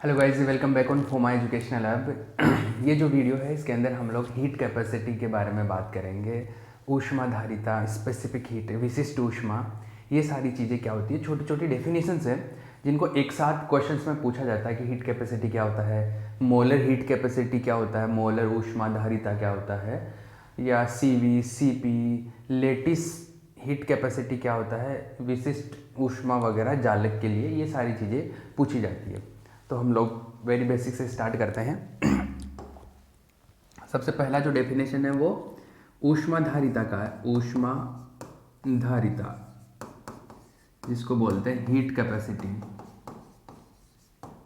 Hello guys, welcome back on फोमा educational lab. ये जो वीडियो है इसके अंदर हम लोग हीट कैपेसिटी के बारे में बात करेंगे। ऊष्माधारिता, स्पेसिफिक हीट, विशिष्ट ऊष्मा, ये सारी चीज़ें क्या होती है, छोटी छोटी डेफिनेशंस हैं जिनको एक साथ क्वेश्चंस में पूछा जाता है कि हीट कैपेसिटी क्या होता है, मोलर हीट कैपेसिटी क्या होता है, मोलर ऊष्माधारिता क्या होता है, या CV, CP, lattice heat capacity क्या होता है, विशिष्ट ऊष्मा वगैरह जालक के लिए ये सारी चीज़ें पूछी जाती है। तो हम लोग वेरी बेसिक से स्टार्ट करते हैं। सबसे पहला जो डेफिनेशन है वो ऊष्माधारिता का है। ऊष्माधारिता, जिसको बोलते हैं हीट कैपेसिटी।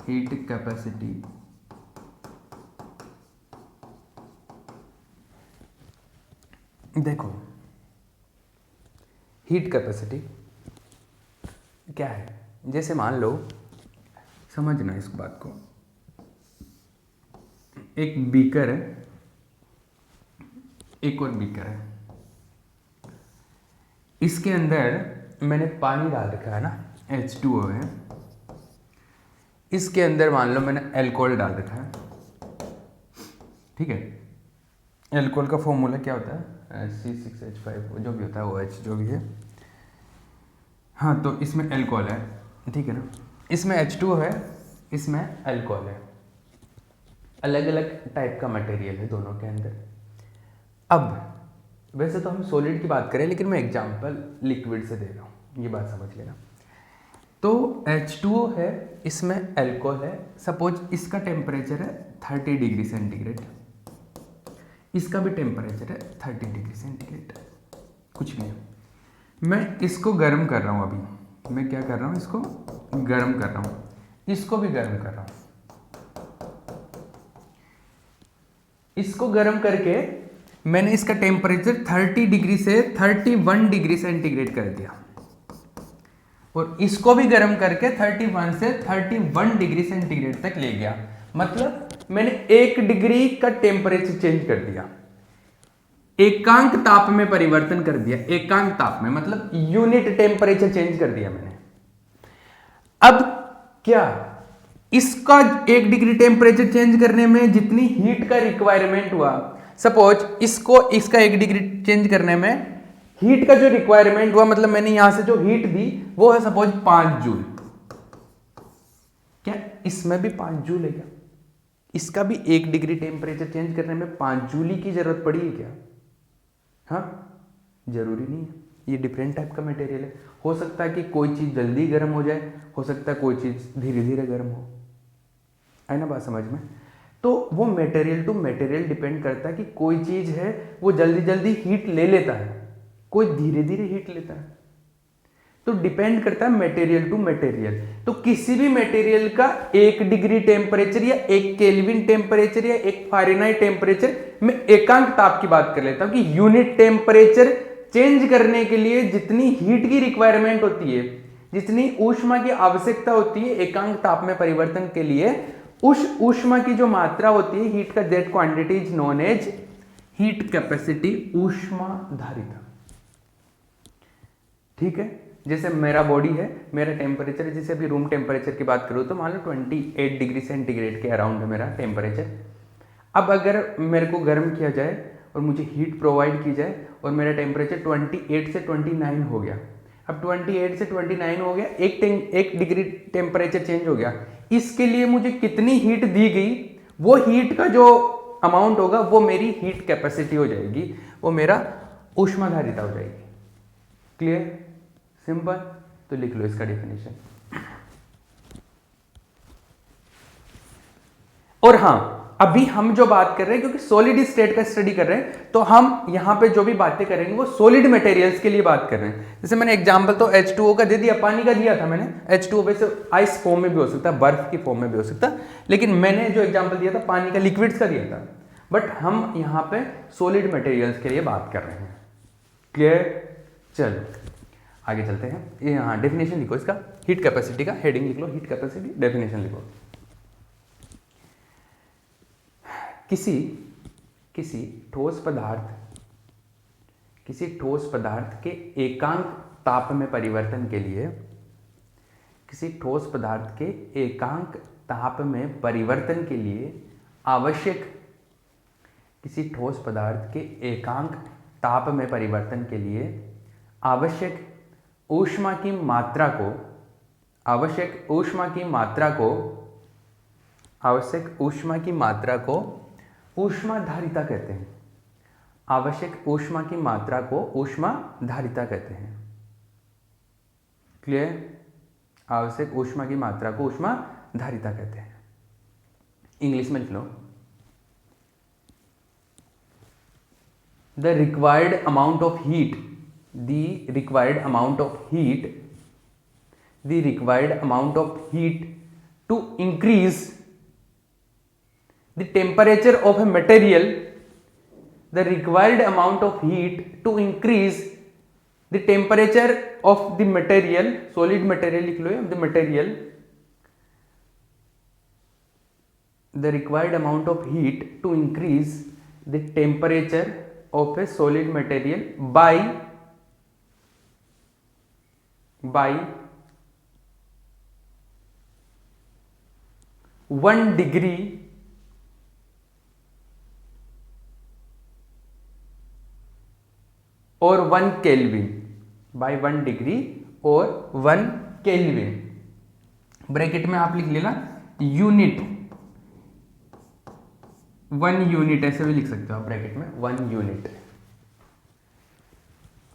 हीट कैपेसिटी देखो, हीट कैपेसिटी क्या है, जैसे मान लो, समझना इस बात को, एक बीकर है, एक और बीकर है, इसके अंदर मैंने पानी डाल रखा है ना, H2O है, इसके अंदर मान लो मैंने अल्कोहल डाल रखा है, ठीक है। अल्कोहल का फॉर्मूला क्या होता है, C6H5, जो भी होता है OH, जो भी है। हाँ, तो इसमें अल्कोहल है, ठीक है ना, इसमें H2O है, इसमें अल्कोहल है, अलग अलग टाइप का मटेरियल है दोनों के अंदर। अब वैसे तो हम सॉलिड की बात करें, लेकिन मैं एग्जांपल लिक्विड से दे रहा हूँ, ये बात समझ लेना। तो H2O है, इसमें अल्कोहल है, सपोज इसका टेम्परेचर है 30 डिग्री सेंटीग्रेड, इसका भी टेम्परेचर है 30 डिग्री सेंटीग्रेड, कुछ भी है। मैं इसको गर्म कर रहा हूँ, अभी मैं क्या कर रहा हूँ, इसको गर्म कर रहा हूँ, इसको भी गर्म कर रहा हूँ। इसको गर्म करके मैंने इसका टेम्परेचर 30 डिग्री से 31 डिग्री सेंटीग्रेड कर दिया, और इसको भी गर्म करके 31 से 31 डिग्री सेंटीग्रेड तक ले गया। मतलब मैंने 1 डिग्री का टेम्परेचर चेंज कर दिया, एकांक ताप में परिवर्तन कर दिया। एकांक ताप में मतलब यूनिट टेम्परेचर चेंज कर दिया मैंने। अब क्या इसका 1 डिग्री टेम्परेचर चेंज करने में जितनी हीट का रिक्वायरमेंट हुआ, सपोज इसका 1 डिग्री चेंज करने में हीट का जो रिक्वायरमेंट हुआ, मतलब मैंने यहां से जो हीट दी वो है सपोज 5 जूल। क्या इसमें भी 5 जूल है क्या? इसका भी 1 डिग्री टेम्परेचर चेंज करने में 5 जूल ही की जरूरत पड़ी है क्या? हाँ, जरूरी नहीं है। ये डिफरेंट टाइप का मटेरियल है। हो सकता है कि कोई चीज जल्दी गर्म हो जाए, हो सकता है कोई चीज धीरे धीरे गर्म हो। है ना बात समझ में? तो वो मटेरियल टू मटेरियल डिपेंड करता है कि कोई चीज है वो जल्दी जल्दी हीट ले लेता है, कोई धीरे धीरे हीट लेता है। तो डिपेंड करता है मटेरियल टू मटेरियल। तो किसी भी मटेरियल का 1 डिग्री टेम्परेचर या 1 केल्विन टेम्परेचर या 1 फ़ारेनहाइट टेम्परेचर, मैं एकांक ताप की बात कर लेता हूं कि यूनिट टेम्परेचर चेंज करने के लिए जितनी हीट की रिक्वायरमेंट होती है, जितनी ऊष्मा की आवश्यकता होती है एकांक ताप में परिवर्तन के लिए, उस ऊष्मा की जो मात्रा होती है हीट का, that quantity is known as heat capacity, ऊष्माधारिता। ठीक है, जैसे मेरा बॉडी है, मेरा टेम्परेचर, जैसे अभी रूम टेम्परेचर की बात करूँ तो मान लो 28 डिग्री सेंटीग्रेड के अराउंड है मेरा टेम्परेचर। अब अगर मेरे को गर्म किया जाए और मुझे हीट प्रोवाइड की जाए और मेरा टेम्परेचर 28 से 29 हो गया, अब 28 से 29 हो गया, 1 डिग्री टेम्परेचर चेंज हो गया, इसके लिए मुझे कितनी हीट दी गई, वो हीट का जो अमाउंट होगा वो मेरी हीट कैपेसिटी हो जाएगी, वो मेरा ऊष्माधारिता हो जाएगी। क्लियर? सिंपल। तो लिख लो इसका डेफिनेशन। और हाँ, अभी हम जो बात कर रहे हैं, क्योंकि सॉलिड स्टेट का स्टडी कर रहे हैं, तो हम यहां पे जो भी बातें करेंगे वो सॉलिड मटेरियल्स के लिए बात कर रहे हैं। जैसे मैंने एग्जांपल तो H2O का दे दिया, पानी का दिया था मैंने। H2O वैसे आइस फॉर्म में भी हो सकता है, बर्फ की फॉर्म में भी हो सकता है, लेकिन मैंने जो एग्जाम्पल दिया था पानी का, लिक्विड्स का दिया था। बट हम यहाँ पे सॉलिड मटेरियल्स के लिए बात कर रहे हैं। क्लियर? चलो आगे चलते हैं। ये हाँ, डेफिनेशन लिखो इसका, हीट कैपेसिटी का हेडिंग लिख लो, हीट कैपेसिटी डेफिनेशन लिखो। किसी किसी ठोस पदार्थ के एकांक ताप में परिवर्तन के लिए, किसी ठोस पदार्थ के एकांक ताप में परिवर्तन के लिए आवश्यक किसी ठोस पदार्थ के एकांक ताप में परिवर्तन के लिए आवश्यक ऊष्मा की मात्रा को ऊष्माधारिता कहते हैं। आवश्यक ऊष्मा की मात्रा को ऊष्माधारिता कहते हैं। क्लियर? आवश्यक ऊष्मा की मात्रा को ऊष्माधारिता कहते हैं। इंग्लिश में लिख लो, the required amount of heat to increase the temperature of a material, the required amount of heat to increase the temperature of the material, solid material लिख लो, the material, the required amount of heat to increase the temperature of a solid material by 1 degree और 1 kelvin, bye 1 degree और 1 kelvin. Bracket में आप लिख लेना unit, 1 unit, ऐसे भी लिख सकते हो आप ब्रैकेट में 1 यूनिट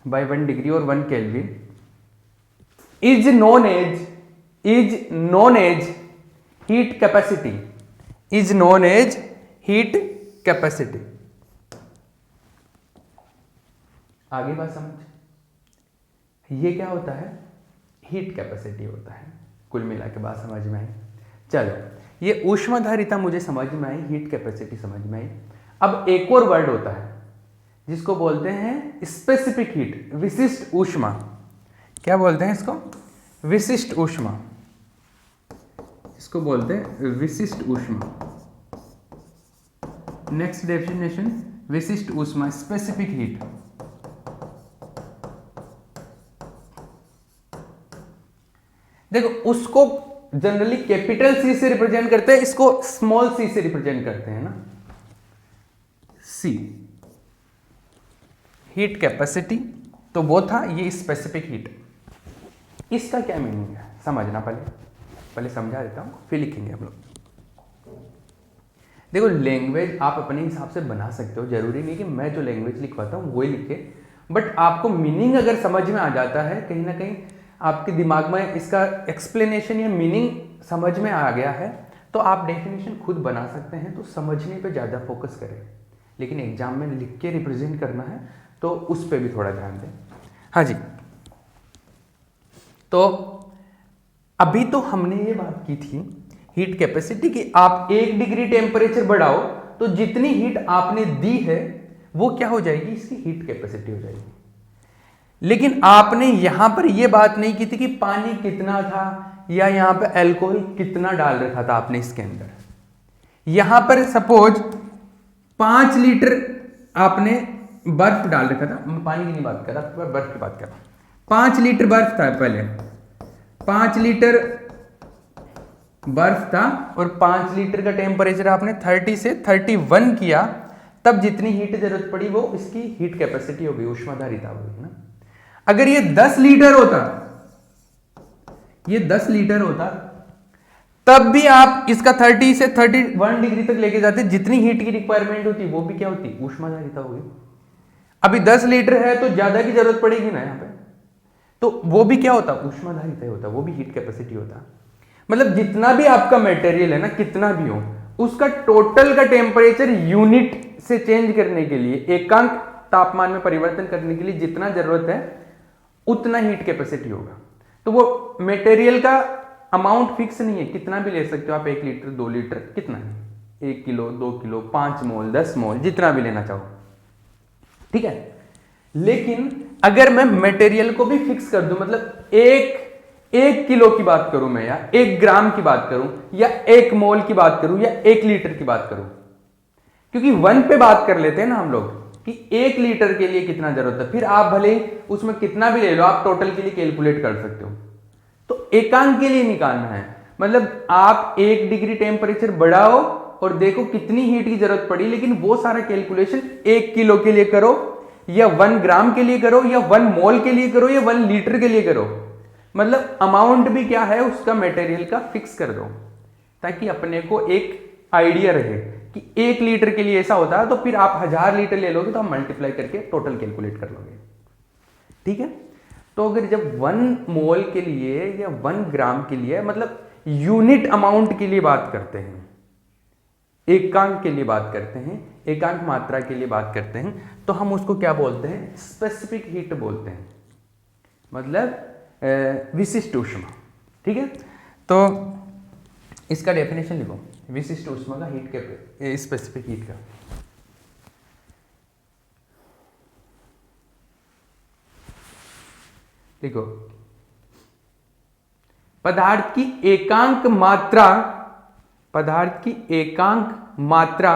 बाय 1 डिग्री और 1 kelvin is known as heat capacity, is known as heat capacity. आगे बात समझ, ये क्या होता है? हीट कैपेसिटी होता है। कुल मिला के बात समझ में आई? चलो, ये ऊष्माधारिता मुझे समझ में आई, हीट कैपेसिटी समझ में आई। अब एक और वर्ड होता है जिसको बोलते हैं स्पेसिफिक हीट, विशिष्ट ऊष्मा। क्या बोलते हैं इसको? विशिष्ट ऊष्मा। इसको बोलते हैं विशिष्ट ऊष्मा। नेक्स्ट डेफिनेशन, विशिष्ट ऊष्मा, स्पेसिफिक हीट। देखो, उसको जनरली कैपिटल सी से रिप्रेजेंट करते हैं, इसको स्मॉल सी से रिप्रेजेंट करते हैं ना, सी। हीट कैपेसिटी तो वो था, ये स्पेसिफिक हीट। इसका क्या मीनिंग है समझना, पहले समझा देता हूं, फिर लिखेंगे हम लोग। देखो, लैंग्वेज आप अपने हिसाब से बना सकते हो, जरूरी नहीं कि मैं जो लैंग्वेज लिखवाता हूं वही लिखे, बट आपको मीनिंग अगर समझ में आ जाता है, कहीं ना कहीं आपके दिमाग में इसका एक्सप्लेनेशन या मीनिंग समझ में आ गया है, तो आप डेफिनेशन खुद बना सकते हैं। तो समझने पे ज़्यादा फोकस करें, लेकिन एग्जाम में लिख के रिप्रेजेंट करना है तो उस पर भी थोड़ा ध्यान दें। हाँ जी, तो अभी तो हमने ये बात की थी हीट कैपेसिटी की, आप 1 डिग्री टेम्परेचर बढ़ाओ तो जितनी हीट आपने दी है वो क्या हो जाएगी? इसकी हीट कैपेसिटी हो जाएगी। लेकिन आपने यहां पर यह बात नहीं की थी कि पानी कितना था या यहां पर अल्कोहल कितना डाल रखा था आपने इसके अंदर। यहां पर सपोज 5 लीटर आपने बर्फ डाल रखा था, मैं पानी की नहीं बात कर रहा, बर्फ की बात कर रहा। 5 लीटर बर्फ था, पहले 5 लीटर बर्फ था और 5 लीटर का टेम्परेचर आपने 30 से 31 किया, तब जितनी हीट जरूरत पड़ी वो इसकी हीट कैपेसिटी हो गई, ऊष्माधारिता हो गई ना। अगर ये 10 लीटर होता, ये 10 लीटर होता, तब भी आप इसका 30 से 31 डिग्री तक लेके जाते, जितनी हीट की रिक्वायरमेंट होती वो भी क्या होती? ऊष्माधारिता होगी। अभी 10 लीटर है तो ज्यादा की जरूरत पड़ेगी ना यहाँ पे, तो वो भी क्या होता? ऊष्माधारिता होता, वो भी हीट कैपेसिटी होता। मतलब जितना भी आपका मटेरियल है ना, कितना भी हो, उसका टोटल का टेम्परेचर यूनिट से चेंज करने के लिए, एकांक तापमान में परिवर्तन करने के लिए जितना जरूरत है उतना हीट कैपेसिटी होगा। तो वो मटेरियल का अमाउंट फिक्स नहीं है, कितना भी ले सकते हो आप, 1 लीटर 2 लीटर कितना है, 1 किलो 2 किलो 5 मोल 10 मोल जितना भी लेना चाहो, ठीक है। लेकिन अगर मैं मटेरियल को भी फिक्स कर दूं, मतलब 1 किलो की बात करूं मैं, या 1 ग्राम की बात करूं, या 1 मोल की बात करूं, या 1 लीटर की बात करूं, क्योंकि 1 पे बात कर लेते हैं ना हम लोग कि 1 लीटर के लिए कितना जरूरत है, फिर आप भले उसमें कितना भी ले लो, आप टोटल के लिए कैलकुलेट कर सकते हो। तो एकांक के लिए निकालना है, मतलब आप 1 डिग्री टेम्परेचर बढ़ाओ और देखो कितनी हीट की जरूरत पड़ी, लेकिन वो सारा कैलकुलेशन 1 किलो के लिए करो या 1 ग्राम के लिए करो या 1 मोल के लिए करो या 1 लीटर के लिए करो, मतलब अमाउंट भी क्या है उसका मटेरियल का फिक्स कर दो, ताकि अपने को एक आइडिया रहे कि 1 लीटर के लिए ऐसा होता है, तो फिर आप 1000 लीटर ले लोगे तो आप मल्टीप्लाई करके टोटल कैलकुलेट कर लोगे। ठीक है, तो अगर जब 1 मोल के लिए या 1 ग्राम के लिए, मतलब यूनिट अमाउंट के लिए बात करते हैं, एकांक के लिए बात करते हैं, एकांक मात्रा के लिए बात करते हैं, तो हम उसको क्या बोलते हैं, स्पेसिफिक हीट बोलते हैं, मतलब विशिष्ट ऊष्मा। ठीक है, तो इसका डेफिनेशन लिखो, विशिष्ट ऊष्मा का हीट के स्पेसिफिक हीट का। देखो, पदार्थ की एकांक मात्रा, पदार्थ की एकांक मात्रा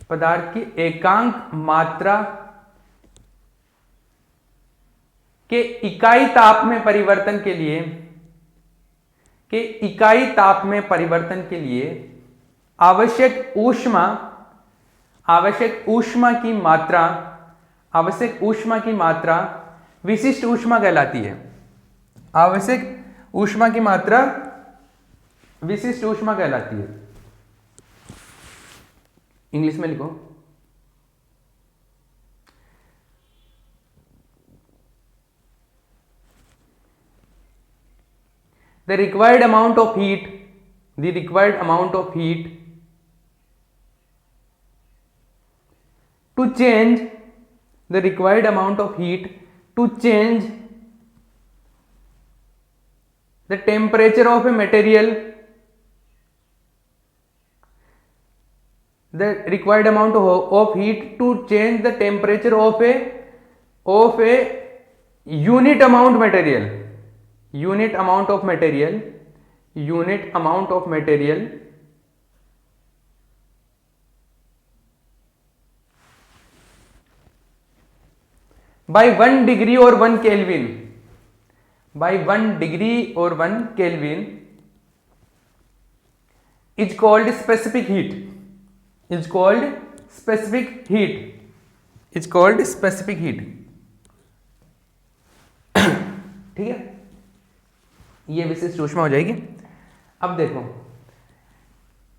पदार्थ की एकांक मात्रा के इकाई ताप में परिवर्तन के लिए, के इकाई ताप में परिवर्तन के लिए आवश्यक ऊष्मा, आवश्यक ऊष्मा की मात्रा, आवश्यक ऊष्मा की मात्रा विशिष्ट ऊष्मा कहलाती है। आवश्यक ऊष्मा की मात्रा विशिष्ट ऊष्मा कहलाती है। इंग्लिश में लिखो, the required amount of heat, the required amount of heat to change, the required amount of heat to change the temperature of a material, the required amount of heat to change the temperature of a unit amount material, unit amount of material, unit amount of material by 1 degree or 1 Kelvin, by 1 degree or 1 Kelvin is called specific heat, is called specific heat, is called specific heat। ठीक है, ये विशिष्ट ऊष्मा हो जाएगी। अब देखो,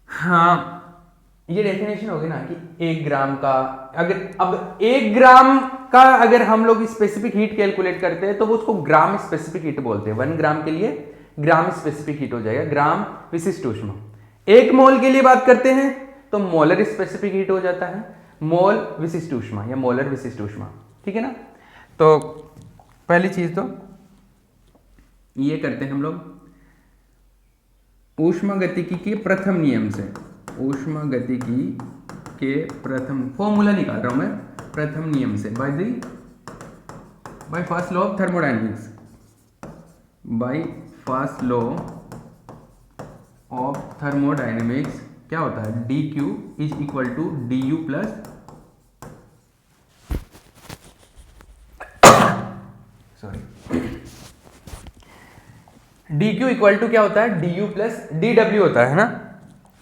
हाँ, ये डेफिनेशन होगी ना कि 1 ग्राम का, अगर अब 1 ग्राम का अगर हम लोग स्पेसिफिक हीट कैलकुलेट करते हैं तो वो उसको ग्राम स्पेसिफिक हीट बोलते हैं। 1 ग्राम के लिए ग्राम स्पेसिफिक हीट हो जाएगा, ग्राम विशिष्ट ऊष्मा। 1 मोल के लिए बात करते हैं तो मोलर स्पेसिफिक हीट हो जाता है, मोल विशिष्ट ऊष्मा या मोलर विशिष्ट ऊष्मा। ठीक है ना, तो पहली चीज तो ये करते हैं हम लोग ऊष्मागतिकी के प्रथम नियम से, ऊष्मागतिकी के प्रथम फॉर्मूला निकाल रहा हूं मैं, प्रथम नियम से, by first law of thermodynamics, by first law of thermodynamics क्या होता है, D Q is equal to D U plus, sorry, D Q equal to क्या होता है, D U plus D W होता है ना,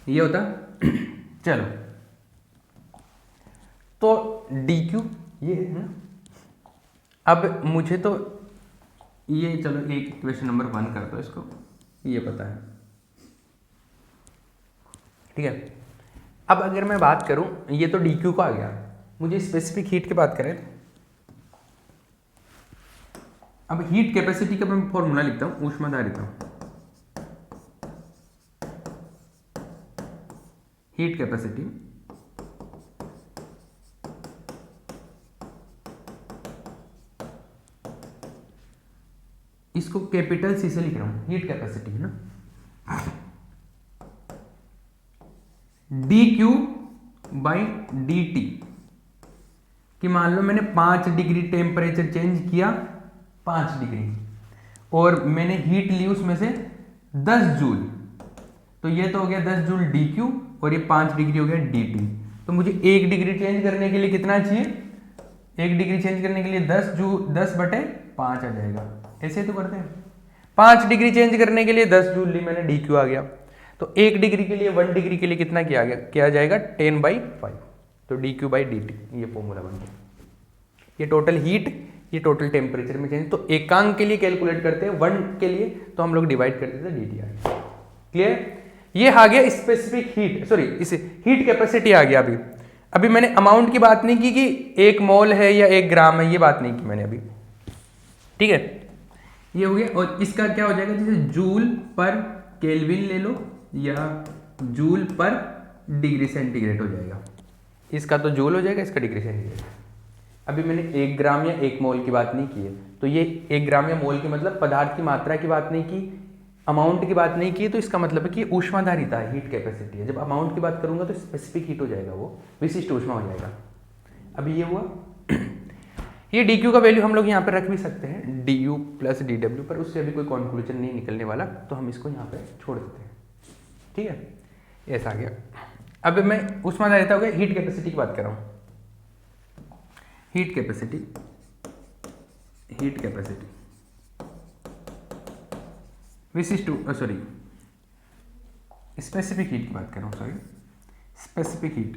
ये होता है। चलो, तो डी क्यू ये है ना, अब मुझे तो ये, चलो एक इक्वेशन नंबर 1 कर दो इसको, ये पता है। ठीक है, अब अगर मैं बात करूं, ये तो डी क्यू का आ गया, मुझे स्पेसिफिक हीट की बात करें, अब हीट कैपेसिटी का मैं फॉर्मूला लिखता हूं, ऊष्माधारिता, हीट कैपेसिटी, इसको कैपिटल सी से लिख रहा हूं, हीट कैपेसिटी है ना, D Q by D T, कि मान लो मैंने 5 डिग्री टेम्परेचर चेंज किया, 5 डिग्री, और मैंने हीट ली उसमें से 10 जूल, तो ये तो हो गया 10 जूल डी क्यू, और ये 5 डिग्री हो गया डी टी, तो मुझे 1 डिग्री चेंज करने के लिए कितना चाहिए, 1 डिग्री चेंज करने के लिए 10/5 आ जाएगा। ऐसे तो करते हैं। 5 डिग्री चेंज करने के लिए 10 जूल ली मैंने, डी क्यू आ गया। तो 1 डिग्री के लिए 1 डिग्री के लिए कितना किया गया, क्या जाएगा 10/5, तो D Q by D T, ये फॉर्मूला बन गया। ये टोटल हीट, ये टोटल टेम्परेचर में चेंज। तो एकांक के लिए कैलकुलेट करते हैं, 1 के लिए तो हम लोग डिवाइड करते थे, डी टी आ गया। क्लियर? ये आ गया स्पेसिफिक हीट, सॉरी इसे हीट कैपेसिटी आ गया। अभी मैंने अमाउंट की बात नहीं की कि 1 मोल है या 1 ग्राम है, ये बात नहीं की मैंने अभी। ठीक है, ये हो गया। और इसका क्या हो जाएगा, जैसे जूल पर केल्विन ले लो या जूल पर डिग्री सेंटीग्रेड हो जाएगा। इसका तो जूल हो जाएगा, इसका डिग्री सेंटीग्रेड। अभी मैंने 1 ग्राम या 1 मोल की बात नहीं की है, तो ये 1 ग्राम या मोल की मतलब पदार्थ की मात्रा की बात नहीं की, अमाउंट की बात नहीं की, तो इसका मतलब है कि ऊष्माधारिता है, हीट कैपेसिटी है। जब अमाउंट की बात करूंगा तो स्पेसिफिक हीट हो जाएगा, वो विशिष्ट ऊष्मा हो जाएगा। अभी ये हुआ। ये डी क्यू का वैल्यू हम लोग यहाँ पे रख भी सकते हैं, D U plus D W, पर उससे अभी कोई कॉन्क्लूजन नहीं निकलने वाला, तो हम इसको यहाँ पे छोड़ देते हैं। ठीक है, ऐसा आ गया। अब मैं ऊष्माधारिता हो गया, हीट कैपेसिटी की बात कर रहा हूँ। हीट कैपेसिटी, हीट कैपेसिटी विशिष्ट, सॉरी स्पेसिफिक हीट की बात कर रहा हूँ, सॉरी स्पेसिफिक हीट,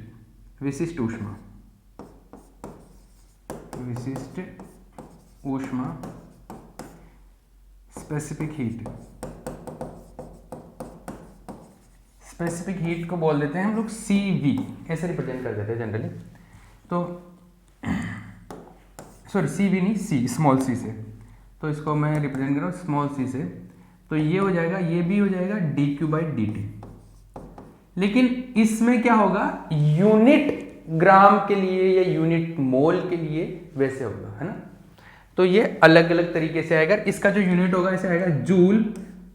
विशिष्ट ऊष्मा, विशिष्ट ऊष्मा, स्पेसिफिक हीट। स्पेसिफिक हीट को बोल देते हैं हम लोग CV, ऐसे रिप्रेजेंट कर देते हैं जनरली। तो सॉरी CV नहीं, C, स्मॉल c से, तो इसको मैं रिप्रेजेंट कर रहा हूँ स्मॉल c से। तो ये हो जाएगा, ये भी हो जाएगा D Q by D T. लेकिन इसमें क्या होगा, यूनिट ग्राम के लिए या यूनिट मोल के लिए वैसे होगा, है ना। तो ये अलग अलग तरीके से आएगा। इसका जो यूनिट होगा ऐसे आएगा, जूल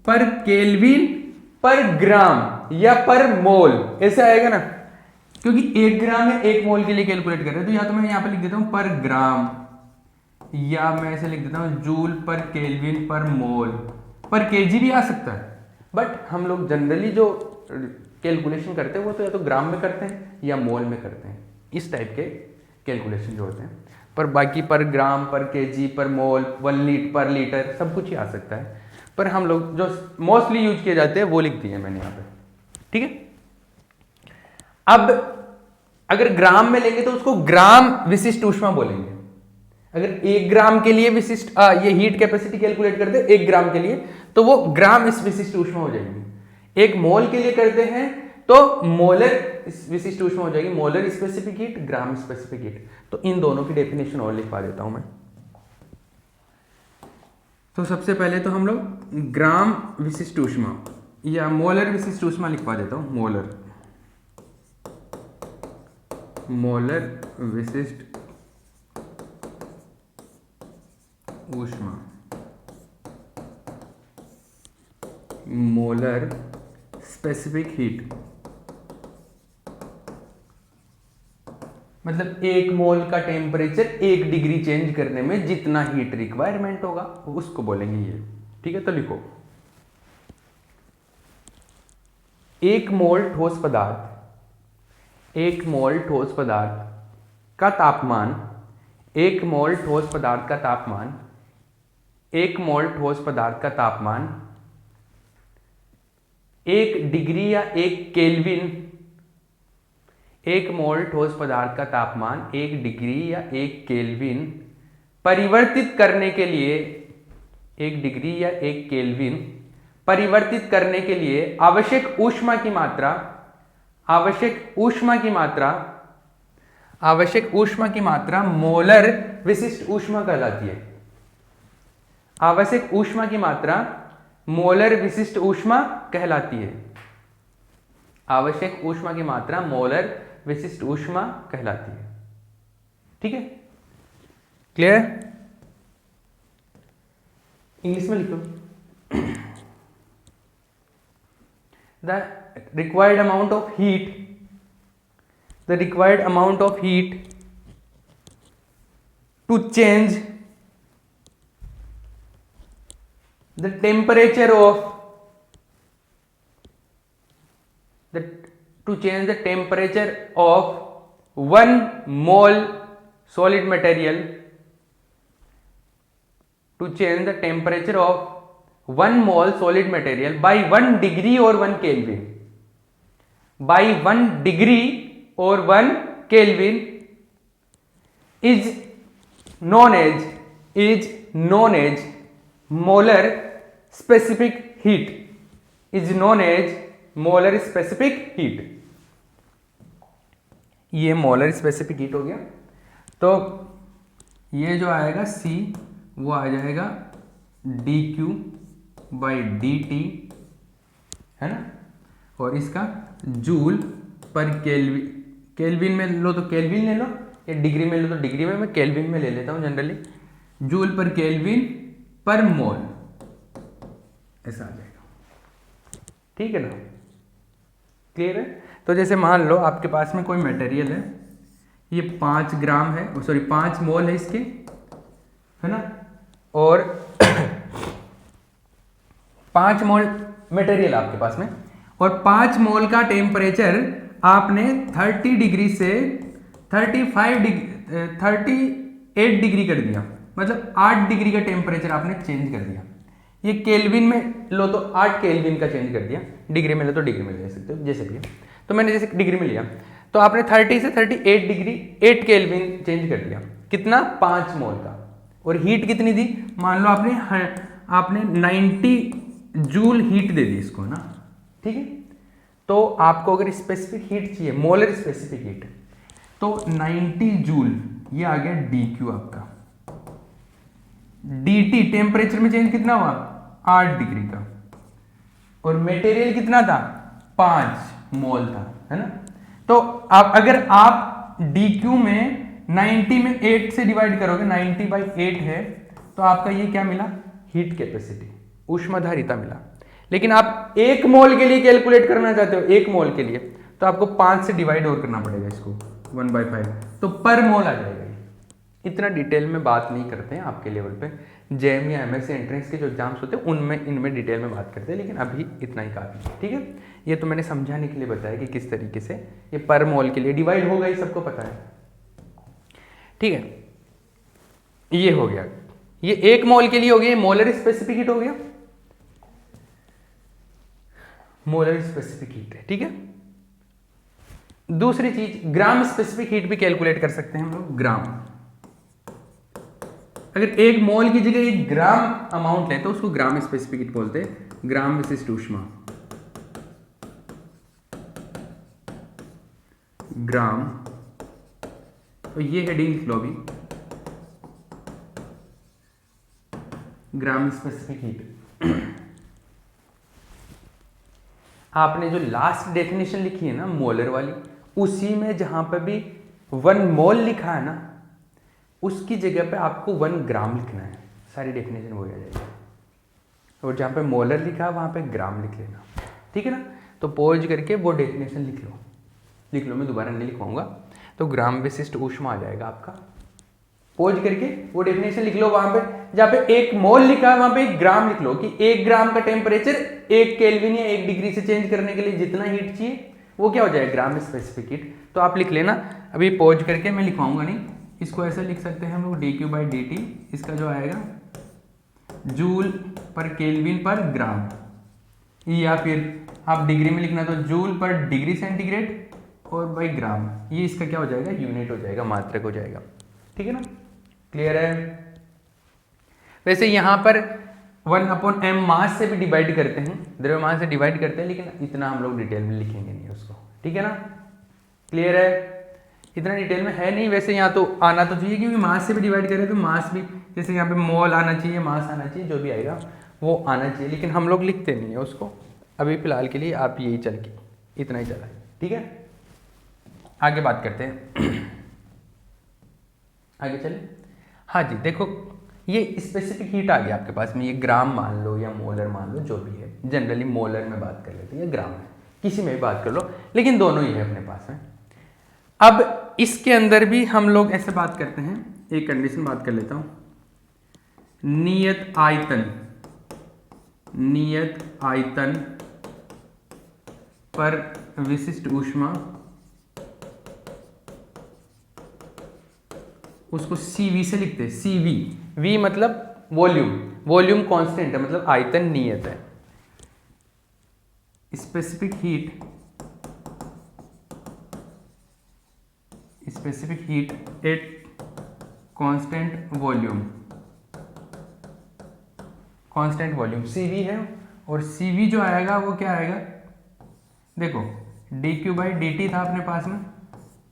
पर केल्विन पर ग्राम या पर मोल, ऐसे आएगा ना। क्योंकि 1 ग्राम या 1 मोल के लिए कैलकुलेट कर रहे हैं, तो या तो मैं यहाँ पे लिख देता हूँ पर ग्राम, या मैं ऐसे लिख देता हूँ जूल पर केल्विन पर मोल, पर केजी भी आ सकता है। बट हम लोग जनरली जो कैलकुलेशन करते हैं वो तो या तो ग्राम में करते हैं या मोल में करते हैं, इस टाइप के कैलकुलेशन जो होते हैं। पर बाकी पर ग्राम, पर केजी, पर मोल, 1 लीटर पर लीटर, सब कुछ ही आ सकता है। पर हम लोग जो मोस्टली यूज किए जाते हैं वो लिख दिए मैंने यहाँ पे। ठीक है, अब अगर ग्राम में लेंगे तो उसको ग्राम विशिष्ट ऊष्मा बोलेंगे। अगर 1 ग्राम के लिए विशिष्ट ये हीट कैपेसिटी कैलकुलेट करते हैं 1 ग्राम के लिए, तो वो ग्राम इस विशिष्ट ऊष्मा हो जाएगी। 1 मोल के लिए करते हैं तो मोलर विशिष्ट ऊष्मा हो जाएगी, molar specific heat, gram specific heat. तो इन दोनों की डेफिनेशन और लिखवा देता हूं मैं। तो सबसे पहले तो हम लोग ग्राम विशिष्ट ऊष्मा या मोलर विशिष्ट ऊष्मा लिखवा देता हूं, मोलर, मोलर विशिष्ट ऊष्मा, मोलर स्पेसिफिक हीट, मतलब 1 मोल का टेम्परेचर 1 डिग्री चेंज करने में जितना हीट रिक्वायरमेंट होगा उसको बोलेंगे ये। ठीक है, तो लिखो 1 मोल ठोस पदार्थ, 1 मोल ठोस पदार्थ का तापमान, 1 मोल ठोस पदार्थ का तापमान, 1 मोल ठोस पदार्थ का तापमान 1 डिग्री या 1 केल्विन, 1 मोल ठोस पदार्थ का तापमान 1 डिग्री या 1 केल्विन परिवर्तित करने के लिए, 1 डिग्री या 1 केल्विन परिवर्तित करने के लिए आवश्यक ऊष्मा की मात्रा, आवश्यक ऊष्मा की मात्रा, आवश्यक ऊष्मा की मात्रा मोलर विशिष्ट ऊष्मा कहलाती है। आवश्यक ऊष्मा की मात्रा मोलर विशिष्ट ऊष्मा कहलाती है। आवश्यक ऊष्मा की मात्रा मोलर विशिष्ट ऊष्मा कहलाती है। ठीक है, क्लियर? इंग्लिश में लिखो, the required amount of heat, the required amount of heat to change the temperature of to change the temperature of 1 mole solid material to change the temperature of 1 mole solid material by 1 degree or 1 Kelvin. By 1 degree or 1 Kelvin is known as molar specific heat. Is known as molar specific heat. ये molar specific heat हो गया। तो ये जो आएगा C वो आ जाएगा dQ by dt, है ना, और इसका जूल पर केल्विन में लो तो केल्विन ले लो, या डिग्री में लो तो डिग्री में, मैं केल्विन में ले लेता हूँ जनरली, जूल पर केल्विन पर मोल, ऐसा आ जाएगा। ठीक है ना, क्लियर है। तो जैसे मान लो आपके पास में कोई मटेरियल है, ये 5 ग्राम है, सॉरी 5 मोल है इसके, है ना, और 5 मोल मटेरियल आपके पास में, और 5 मोल का टेम्परेचर आपने 30 डिग्री से 38 डिग्री कर दिया, मतलब 8 डिग्री का टेम्परेचर आपने चेंज कर दिया। ये केल्विन में लो तो 8 केल्विन का चेंज कर दिया, डिग्री में लो तो डिग्री में ले सकते हो, जैसे भी। तो मैंने जैसे डिग्री में लिया तो आपने 30 से 38 डिग्री 8 केल्विन चेंज कर दिया, कितना, 5 मोल का। और हीट कितनी दी, मान लो आपने 90 जूल हीट दे दी इसको ना, ठीक है। तो आपको अगर स्पेसिफिक हीट चाहिए, मोलर स्पेसिफिक हीट, तो 90 जूल, ये आ गया dQ आपका, dt टेम्परेचर में चेंज कितना हुआ, 8 डिग्री का, और मटेरियल कितना था, 5 मोल था, है ना। तो अगर आप dQ में 90 में 8 से डिवाइड करोगे, 90 बाई 8 है, तो आपका ये क्या मिला, हीट कैपेसिटी, ऊष्माधारिता मिला। लेकिन आप 1 मोल के लिए कैलकुलेट करना चाहते हो, 1 मोल के लिए, तो आपको 5 से डिवाइड और करना पड़ेगा इसको, 1/5, तो पर मोल आ जाएगा। इतना डिटेल में बात नहीं करते हैं आपके लेवल पे, जेएम या एमएससी एंट्रेंस के जो एग्जाम्स होते हैं उनमें इनमें डिटेल में बात करते हैं, लेकिन अभी इतना ही काफ़ी है, ठीक है। ये तो मैंने समझाने के लिए बताया कि किस तरीके से ये पर मोल के लिए डिवाइड होगा, ये सबको पता है, ठीक है। ये हो गया, ये 1 मोल के लिए हो गया, मोलर स्पेसिफिक हीट हो गया, मोलर स्पेसिफिक हीट है, ठीक है। दूसरी चीज, ग्राम स्पेसिफिक हीट भी कैलकुलेट कर सकते हैं हम लोग, ग्राम। अगर 1 मोल की जगह 1 ग्राम अमाउंट लेते तो उसको ग्राम स्पेसिफिक हीट बोलते हैं, ग्राम विशिष्ट ऊष्मा, ग्राम। तो ये हेडिंग लिख लो अभी, ग्राम स्पेसिफिक हीट। आपने जो लास्ट डेफिनेशन लिखी है ना मोलर वाली, उसी में जहां पर भी 1 मोल लिखा है ना, उसकी जगह पे आपको 1 ग्राम लिखना है, सारी डेफिनेशन हो जाएगी। और जहां पे मोलर लिखा है वहां पे ग्राम लिख लेना, ठीक है ना। तो पॉज करके वो डेफिनेशन लिख लो, मैं दोबारा नहीं लिखवाऊंगा। तो ग्राम विशिष्ट ऊष्मा आ जाएगा आपका, पॉज करके वो डेफिनेशन लिख लो। वहां पे जहां पे 1 मोल लिखा है वहां पे 1 ग्राम लिख लो, कि 1 ग्राम का टेम्परेचर 1 केल्विन या 1 डिग्री से चेंज करने के लिए जितना हीट चाहिए वो क्या हो जाएगा, ग्राम स्पेसिफिक हीट। तो आप लिख लेना, अभी पॉज करके, मैं लिखवाऊंगा नहीं, इसको ऐसे लिख सकते हैं हम लोग, dQ बाई dt, इसका जो आएगा जूल पर केल्विन पर ग्राम, या फिर आप डिग्री में लिखना तो जूल पर डिग्री सेंटीग्रेड और बाई ग्राम, ये इसका क्या हो जाएगा, यूनिट हो जाएगा, मात्रक हो जाएगा, ठीक है ना, क्लियर है। वैसे यहां पर 1/m मास से भी डिवाइड करते हैं, द्रव्यमान से डिवाइड करते हैं, लेकिन इतना हम लोग डिटेल में लिखेंगे नहीं उसको, ठीक है ना, क्लियर है। इतना डिटेल में है नहीं, वैसे यहाँ तो आना तो चाहिए, क्योंकि मास से भी डिवाइड करें तो मास भी, जैसे यहाँ पे मोल आना चाहिए, मास आना चाहिए, जो भी आएगा वो आना चाहिए, लेकिन हम लोग लिखते नहीं है उसको। अभी फिलहाल के लिए आप यही चल के इतना ही चला है, ठीक है। आगे बात करते हैं, आगे चले। हाँ जी, देखो ये स्पेसिफिक हीट आ गया आपके पास में, ये ग्राम मान लो या मोलर मान लो, जो भी है, जनरली मोलर में बात कर लेते हैं या ग्राम में, किसी में भी बात कर लो, लेकिन दोनों ही है अपने पास में। अब इसके अंदर भी हम लोग ऐसे बात करते हैं, एक कंडीशन बात कर लेता हूं, नियत आयतन पर विशिष्ट ऊष्मा उसको CV से लिखते हैं, CV। V मतलब वॉल्यूम, वॉल्यूम कांस्टेंट है मतलब आयतन नियत है। Specific heat at constant volume, constant volume CV है। और CV जो आएगा वो क्या आएगा, देखो dQ/dt था अपने पास में,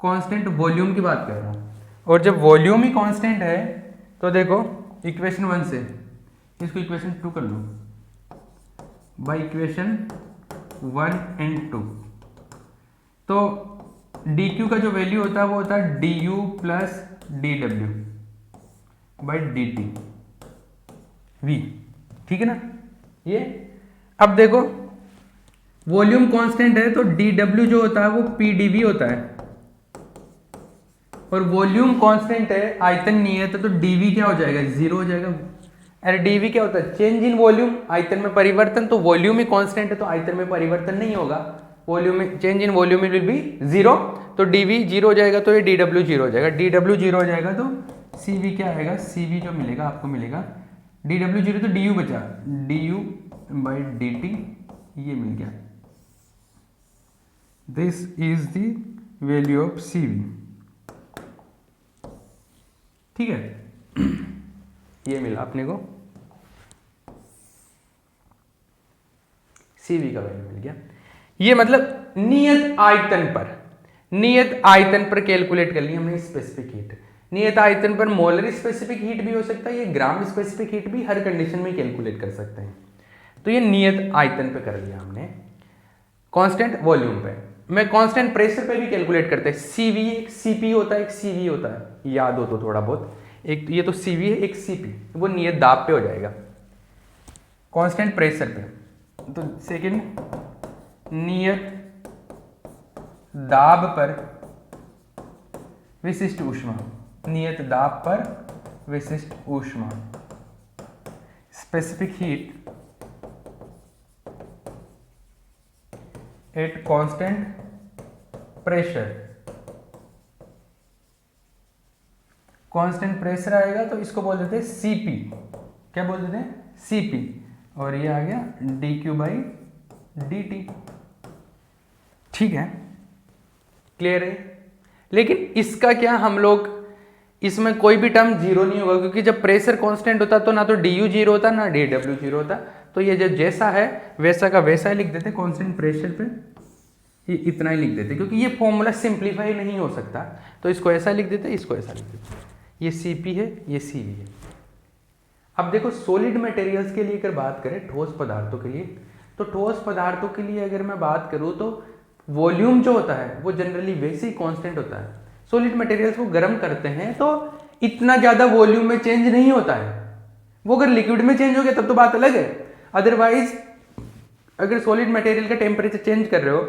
कांस्टेंट वॉल्यूम की बात कर रहा हूँ। और जब वॉल्यूम ही कांस्टेंट है तो देखो इक्वेशन 1 से इसको इक्वेशन 2 कर लो, बाय इक्वेशन 1 and 2। तो dQ का जो वैल्यू होता है वो होता है du प्लस dW/dt v, ठीक है ना। ये अब देखो वॉल्यूम कांस्टेंट है तो dW जो होता है वो pdV होता है, और वॉल्यूम कांस्टेंट है, आयतन नियत है, तो dV क्या हो जाएगा, 0 हो जाएगा। अरे dV क्या होता है, चेंज इन वॉल्यूम, आयतन में परिवर्तन। तो वॉल्यूम ही कांस्टेंट है तो आयतन में परिवर्तन नहीं होगा, वॉल्यूम में change in volume will be 0। तो dV 0 हो जाएगा तो ये dW 0 हो जाएगा, dW 0 हो जाएगा तो CV क्या आएगा, CV जो मिलेगा आपको मिलेगा dW 0 तो du बचा, du/dt ये मिल गया। This is the value of CV, ठीक है। ये मिला अपने को, CV का वैल्यू मिल गया। ये मतलब नियत आयतन पर कैलकुलेट कर ली हमने स्पेसिफिक हीट। नियत आयतन पर मोलर स्पेसिफिक हीट भी हो सकता है, ये ग्राम स्पेसिफिक हीट भी हर कंडीशन में कैलकुलेट कर सकते हैं। तो ये नियत आयतन पे कर लिया हमने। कांस्टेंट वॉल्यूम पे, मैं कांस्टेंट प्रेशर पे भी कैलकुलेट करते हैं। CV एक CP होता है, एक CV होता है, याद हो तो थोड़ा बहुत। एक ये तो CV है, एक CP, वो नियत दाब पे हो जाएगा। कांस्टेंट प्रेशर पे तो सेकंड नियत दाब पर विशिष्ट ऊष्मा, नियत दाब पर विशिष्ट ऊष्मा, specific heat at constant pressure. Constant pressure आएगा तो इसको बोल देते हैं CP, क्या बोल देते हैं, CP। और ये आ गया dQ/dt, ठीक है, क्लियर है। लेकिन इसका क्या, हम लोग इसमें कोई भी टर्म जीरो नहीं होगा, क्योंकि जब प्रेशर कांस्टेंट होता तो ना तो du 0 होता ना dW 0 होता। तो ये जो जैसा है वैसा का वैसा ही लिख देते कांस्टेंट प्रेशर पे, ये इतना ही लिख देते, क्योंकि ये फॉर्मूला सिंप्लीफाई नहीं हो सकता। तो इसको ऐसा लिख देते, इसको ऐसा लिख देते, ये CP है, ये CV है। अब देखो सॉलिड मटेरियल्स के लिए अगर बात करें, ठोस पदार्थों के लिए, तो ठोस पदार्थों के लिए अगर मैं बात करूं तो वॉल्यूम जो होता है वो जनरली वैसे ही कांस्टेंट होता है। सॉलिड मटेरियल्स को गर्म करते हैं तो इतना ज्यादा वॉल्यूम में चेंज नहीं होता है। वो अगर लिक्विड में चेंज हो गया तब तो बात अलग है। अदरवाइज अगर सॉलिड मटेरियल का टेम्परेचर चेंज कर रहे हो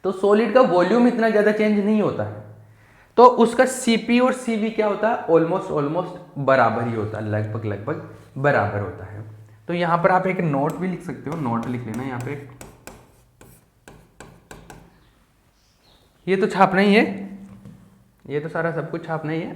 तो सॉलिड का वॉल्यूम इतना ज्यादा चेंज नहीं होता है, तो उसका CP और CV क्या होता है, ऑलमोस्ट बराबर ही होता है, लगभग बराबर होता है। तो यहां पर आप एक नोट भी लिख सकते हो, नोट लिख लेना यहाँ पे, ये तो छापना ही है, ये तो सारा सब कुछ छापना ही है।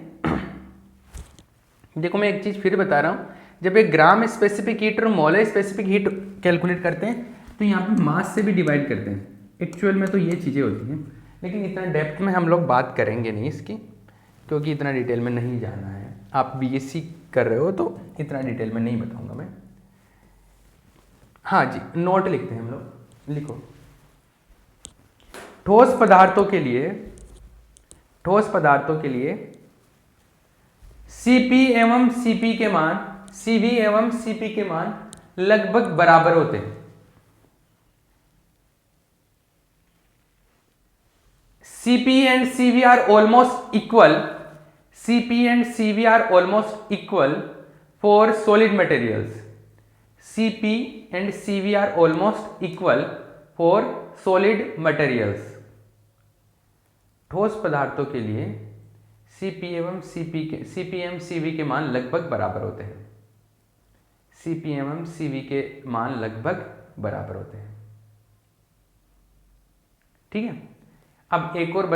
देखो मैं एक चीज फिर बता रहा हूं, जब एक ग्राम स्पेसिफिक हीट और मोलर स्पेसिफिक हीट कैलकुलेट करते हैं तो यहाँ पे मास से भी डिवाइड करते हैं। एक्चुअल में तो ये चीजें होती हैं, लेकिन इतना डेप्थ में हम लोग बात करेंगे नहीं इसकी, क्योंकि इतना डिटेल में नहीं जाना है। आप BSc कर रहे हो तो इतना डिटेल में नहीं बताऊंगा मैं। हाँ जी, नोट लिखते हैं हम लोग, लिखो। ठोस पदार्थों के लिए CV एवं CP के मान लगभग बराबर होते हैं। CP and CV are almost equal for solid materials. CP and CV are almost equal for solid materials. ठोस पदार्थों के लिए CP एवं CV के मान लगभग बराबर होते हैं। CP एवं CV के मान लगभग बराबर होते हैं, ठीक है। अब एक और